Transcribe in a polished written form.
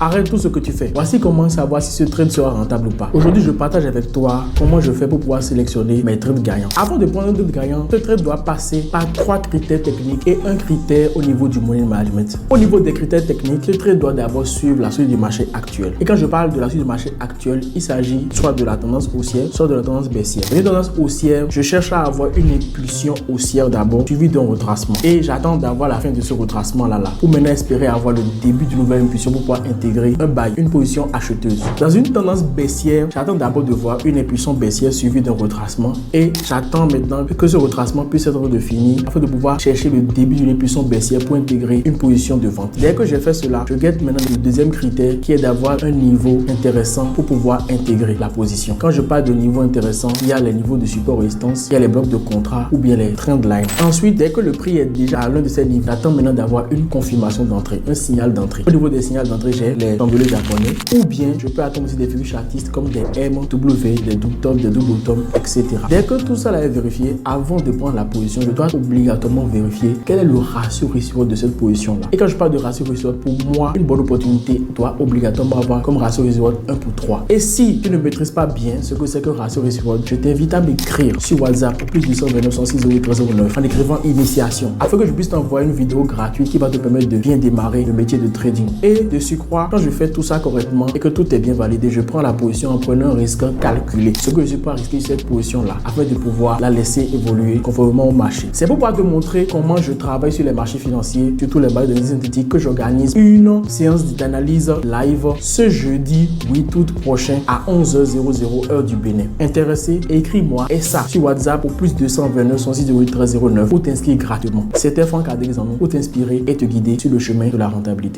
Arrête tout ce que tu fais. Voici comment savoir si ce trade sera rentable ou pas. Aujourd'hui, je partage avec toi comment je fais pour pouvoir sélectionner mes trades gagnants. Avant de prendre un trade gagnant, ce trade doit passer par 3 critères techniques et un critère au niveau du money management. Au niveau des critères techniques, ce trade doit d'abord suivre la suite du marché actuel. Et quand je parle de la suite du marché actuel, il s'agit soit de la tendance haussière, soit de la tendance baissière. Une tendance haussière, je cherche à avoir une impulsion haussière d'abord, suivie d'un retracement. Et j'attends d'avoir la fin de ce retracement-là pour maintenant espérer avoir le début d'une nouvelle impulsion pour pouvoir intégrer un buy, une position acheteuse. Dans une tendance baissière, j'attends d'abord de voir une impulsion baissière suivie d'un retracement et j'attends maintenant que ce retracement puisse être défini afin de pouvoir chercher le début d'une impulsion baissière pour intégrer une position de vente. Dès que j'ai fait cela, je guette maintenant le deuxième critère qui est d'avoir un niveau intéressant pour pouvoir intégrer la position. Quand je parle de niveau intéressant, il y a les niveaux de support résistance, il y a les blocs de contrat ou bien les trendlines. Ensuite, dès que le prix est déjà à l'un de ces niveaux, j'attends maintenant d'avoir une confirmation d'entrée, un signal d'entrée. Au niveau des signaux d'entrée, j'ai les penduleux japonais ou bien je peux attendre aussi des figures chartistes comme des M, W, des double top, des double top, etc. Dès que tout ça est vérifié, avant de prendre la position, je dois obligatoirement vérifier quel est le ratio risk-reward de cette position-là. Et quand je parle de ratio risk-reward, pour moi, une bonne opportunité doit obligatoirement avoir comme ratio risk-reward 1 pour 3. Et si tu ne maîtrises pas bien ce que c'est que ratio risk-reward, je t'invite à m'écrire sur WhatsApp au plus 229 106 0309 en écrivant initiation afin que je puisse t'envoyer une vidéo gratuite qui va te permettre de bien démarrer le métier de trading. Et de surcroît, quand je fais tout ça correctement et que tout est bien validé, je prends la position en prenant un risque calculé. Ce que je suis pas risqué cette position-là afin de pouvoir la laisser évoluer conformément au marché. C'est pour pouvoir te montrer comment je travaille sur les marchés financiers, surtout les barres de l'analyse synthétique, que j'organise une séance d'analyse live ce jeudi 8 août prochain à 11h00 heure du Bénin. Intéressé? Écris-moi et ça sur WhatsApp au plus 229 106 0309 pour t'inscrire gratuitement. C'était Franck Adexamen pour t'inspirer et te guider sur le chemin de la rentabilité.